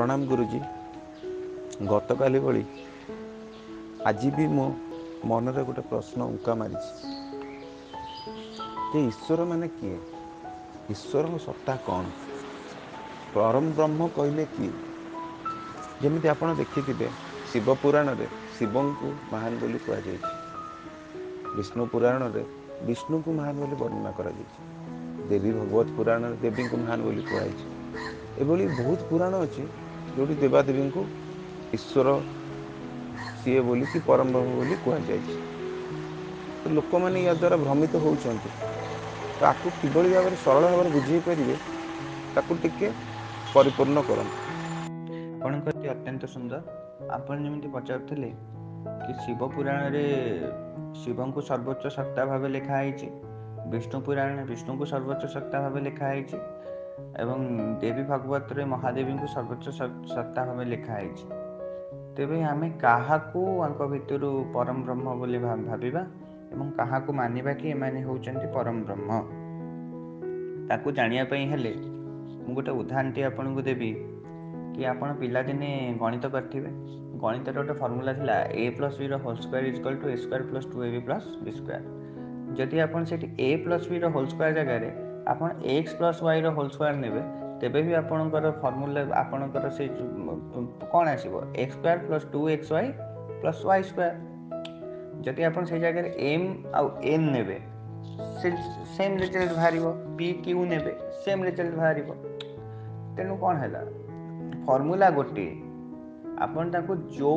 प्रणाम गुरुजी। गतकाली भली आज भी मो मनरे गोटे प्रश्न उंका मारी जे ईश्वर माने किए, ईश्वर सत्ता कौन, परम ब्रह्म कहले किए। जमी आप देखिथे शिव पुराण रे शिव को महान बोली कहुई, विष्णु पुराण रे विष्णु को महान बोली वर्णना करा, देवी भगवत पुराण रे देवी को महान बोली कहुई। एभली बहुत पुराण अच्छी जो देवादेवी को ईश्वर सीए बोली कि परम ब्रह्म बोली कहुई। तो लोक मैंने या द्वारा भ्रमित होउछन्ति। तो आपको किभली भाव सरल भाव बुझे पारे ताकू टिके परिपूर्ण करंतु। ଆପଣଙ୍କ अत्यंत सुंदर। आपण जमी पचारुले कि शिव पुराण रे शिव को सर्वोच्च सत्ता भाव लिखाई, विष्णु पुराण में विष्णु को सर्वोच्च सत्ता भाव लिखाई, एवं देवी भागवत रे महादेवी को सर्वोच्च सत्ता भाव लिखाई। तेबे आमे काहाकू आंक भितर परम ब्रह्म बोली भाबिबा एवं काहाकू मानिबा कि एमाने होउचंती परम ब्रह्म। ताकू जानिया पई हेले मु गोटे उदाहरणटी आपनको देबी कि आपण पिलादिने गणित करथिबे। गणित गोटे फर्मुला थिला a + b रो whole square equal to a square plus 2ab plus b square. जदि आपण सेठी a + b रो होल स्क्वायर जगह रे आपण x + y रो होल स्क्वायर नेबे, तेबे भी आपणकर फर्मुला आपणकर से कोन आसीबो x square plus 2xy plus y square. जदि आपण से जगह रे m आ n नेबे से सेम रिजल्ट बाहरिबो, p q नेबे सेम रिजल्ट बाहरिबो। तेनु कोन हैला फर्मुला गोटे आपण ताको जो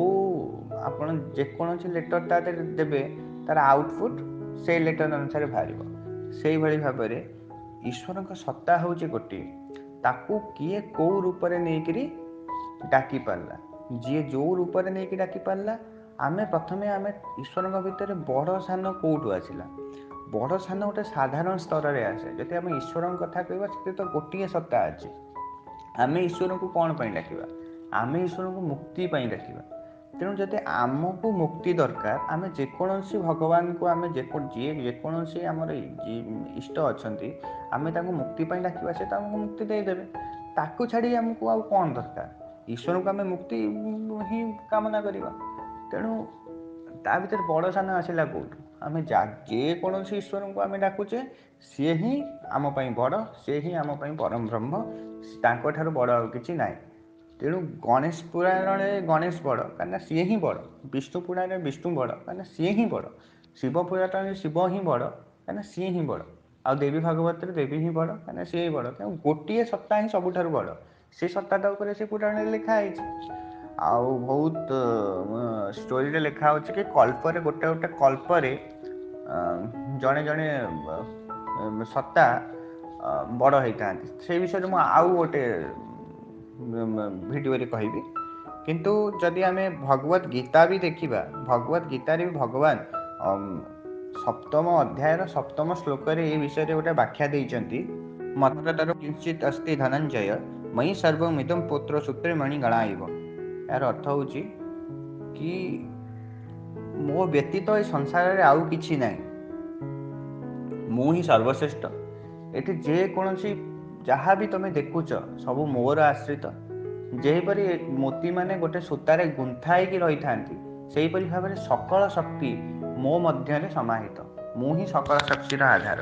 आपण जेकोसी लेटर ता देबे तार आउटपुट से लेटर अनुसार बाहरिबो। सेही भली भाबरे ईश्वर का सत्ता होउचे गोटे, ताकू किए को रूप रे नेकरी डाकी पारला, जी जो रूप रे नेकरी डाकी पारला। आमे प्रथमे आमे ईश्वर भितर बड़ सान कोठू आसिला, बड़ सान गोटे साधारण स्तर रे आसे। जदि आमे ईश्वर कथा कहबा से तो गोटे सत्ता अछि। आमे ईश्वर को कौन पाई डाकिबा, आमे ईश्वर को मुक्ति पाई डाकिबा। तेणु जदि आमको मुक्ति दरकार, आमे जेकोसी भगवान को आमे जेकोसी आमर इष्ट अच्छी आमे ताको मुक्ति पाई डाकिबा, से तो आमको मुक्ति देदेवे। ताकू छाड़ी आमको आउ कौन दरकार, ईश्वर को आमे मुक्ति ही कामना करिबा। तेणु ता भीतर बड़ सान आसिला कोठू, आमे जेकोसी ईश्वर को आमे डाकुचे सी ही आम पाई बड़, सी ही आम पाई परम ब्रह्म, तांको ठारू बड़ आउ किछि नाइ। तेणु गणेश पुराण में गणेश बड़ कहीं सी ही बड़, विष्णु पुराण में विष्णु बड़ कहीं सी ही बड़, शिव पुराण में शिव ही बड़ कहीं सी ही बड़, आ देवी भागवत देवी ही बड़ कहीं सी ही बड़। तेणु गोटे सत्ता ही सबुठारु बड़, से सत्ताटा उपरे से पुराण लिखाई। आउ बहुत स्टोरी लिखा हो कि कल्परे गोटे गोटे कल्परे जड़े जड़े सत्ता बड़ होता है। से विषय में आउ गोटे भिडियो कहबी। किंतु जदि आमे भगवत गीता भी देखिबा, भगवत गीता रे भगवान सप्तम अध्यायर सप्तम श्लोक रे ए विषय रे गोटे व्याख्या देइचंती। मतरतर किंचित अस्ति धनंजय मयि सर्वमिदं पुत्र सूत्रे मणि गणाइव। यार अर्थ होउची कि मो व्यतीत ए संसार रे आउ किछि नाही, मु ही सर्वश्रेष्ठ। एठी जे कोनसी जहाँ भी तुम देखुच सब मोर आश्रित। जेपरी मोती माने गोटे सूतारे गुंथा होगी रही था, से भाव में सकल शक्ति मो मध्य समाहित, मु ही सकल शक्तिर आधार।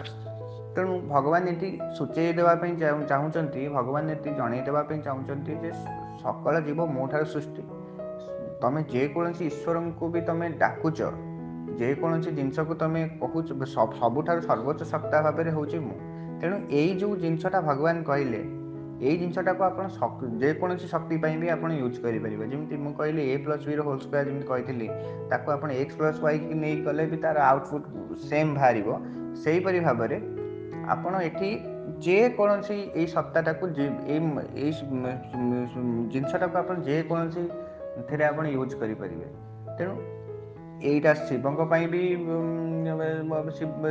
तेणु भगवान ये सूचई देवाई चाहूँगी, भगवान ये जन देवाई चाहूँगी जे सकल जीव मो ठार सृष्टि। तुम जेकोसी ईश्वर को भी तुम डाकुच, जेकोसी जिनस को तुम कहूच सबुठ सर्वोच्च सत्ता भाव में हूँ मु। तेणु यही जो जिनसटा भगवान कहले, यही जिनसटा को आप जेकोसी शक्ति भी आप यूज करेंगे। जमी मुझे कहली a + b होल स्क्वायर जमी कही आप x + y की नहीं गले भी तार आउटपुट सेम बाहर। से भाव में आपण एठी जेकोसी ये सत्ताटा को जिनसटा को आप जेकोसी थे आप यूज करेंगे। तेणु यहीटा शिवों भी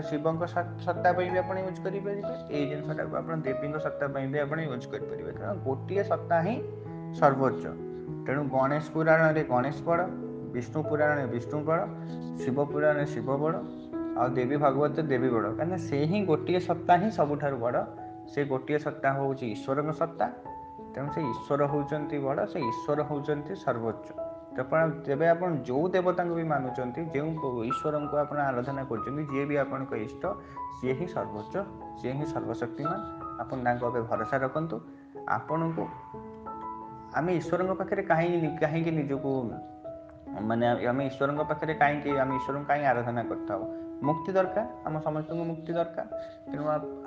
शिवों सत्ता भी आप यूज करेंगे, ये जिनसटा को आप देवी सत्ता भी आप यूज करेंगे। तेणु गोटे सत्ता ही सर्वोच्च। तेणु गणेश पुराण में गणेश बड़, विष्णु पुराण में विष्णु बड़, शिव पुराण में शिव बड़, आ देवी भागवत देवी बड़, कहीं से ही गोटे सत्ता ही सबुठारु बड़। से गोटे सत्ता हूँ ईश्वर सत्ता। ତେଣୁ ସେ ଈଶ୍ୱର ହେଉଛନ୍ତି ବଡ଼, ସେ ଈଶ୍ୱର ହେଉଛନ୍ତି ସର୍ବୋଚ୍ଚ। ତେବେ ଆପଣ ଯେଉଁ ଦେବତାଙ୍କୁ ବି ମାନୁଛନ୍ତି, ଯେଉଁ ଈଶ୍ୱରଙ୍କୁ ଆପଣ ଆରାଧନା କରୁଛନ୍ତି, ଯିଏ ବି ଆପଣଙ୍କ ଇଷ୍ଟ, ସିଏ ହିଁ ସର୍ବୋଚ୍ଚ, ସିଏ ହିଁ ସର୍ବଶକ୍ତିମାନ। ଆପଣ ତାଙ୍କ ଉପରେ ଭରସା ରଖନ୍ତୁ। ଆପଣଙ୍କୁ ଆମେ ଈଶ୍ୱରଙ୍କ ପାଖରେ କାହିଁକି ନିଜକୁ ମାନେ ଆମେ ଈଶ୍ୱରଙ୍କ ପାଖରେ ଆମେ ଈଶ୍ୱରଙ୍କୁ କାହିଁକି ଆରାଧନା କରିଥାଉ? ମୁକ୍ତି ଦରକାର, ଆମ ସମସ୍ତଙ୍କୁ ମୁକ୍ତି ଦରକାର। ତେଣୁ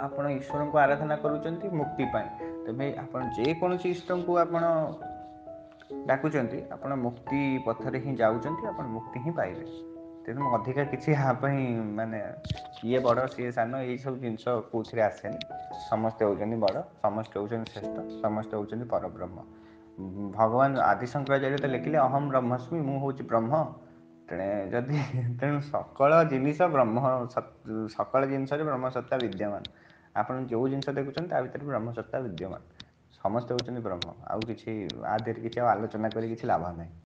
ଆପଣ ଈଶ୍ୱରଙ୍କୁ ଆରାଧନା କରୁଛନ୍ତି ମୁକ୍ତି ପାଇଁ। ତେବେ ଆପଣ ଯେକୌଣସି ଇଷ୍ଟଙ୍କୁ ଆପଣ ଡାକୁଛନ୍ତି, ଆପଣ ମୁକ୍ତି ପଥରେ ହିଁ ଯାଉଛନ୍ତି, ଆପଣ ମୁକ୍ତି ହିଁ ପାଇବେ। ତେଣୁ ଅଧିକା କିଛି ଏହା ପାଇଁ ମାନେ କିଏ ବଡ଼ ସିଏ ସାନ ଏଇସବୁ ଜିନିଷ କେଉଁଥିରେ ଆସେନି। ସମସ୍ତେ ହେଉଛନ୍ତି ବଡ଼, ସମସ୍ତେ ହେଉଛନ୍ତି ଶ୍ରେଷ୍ଠ, ସମସ୍ତେ ହେଉଛନ୍ତି ପରବ୍ରହ୍ମ। ଭଗବାନ ଆଦି ଶଙ୍କରାଚାର୍ଯ୍ୟ ତ ଲେଖିଲେ ଅହମ୍ ବ୍ରହ୍ମସ୍ମି, ମୁଁ ହେଉଛି ବ୍ରହ୍ମ। ତେଣୁ ସକଳ ଜିନିଷ ସକଳ ଜିନିଷରେ ବ୍ରହ୍ମସତ୍ତା ବିଦ୍ୟମାନ। ଆପଣ ଯେଉଁ ଜିନିଷ ଦେଖୁଛନ୍ତି ତା ଭିତରେ ବ୍ରହ୍ମସତ୍ତା ବିଦ୍ୟମାନ। ସମସ୍ତେ ହେଉଛନ୍ତି ବ୍ରହ୍ମ। ଆଉ କିଛି ଆ ଦେହରେ କିଛି ଆଉ ଆଲୋଚନା କରି କିଛି ଲାଭ ନାହିଁ।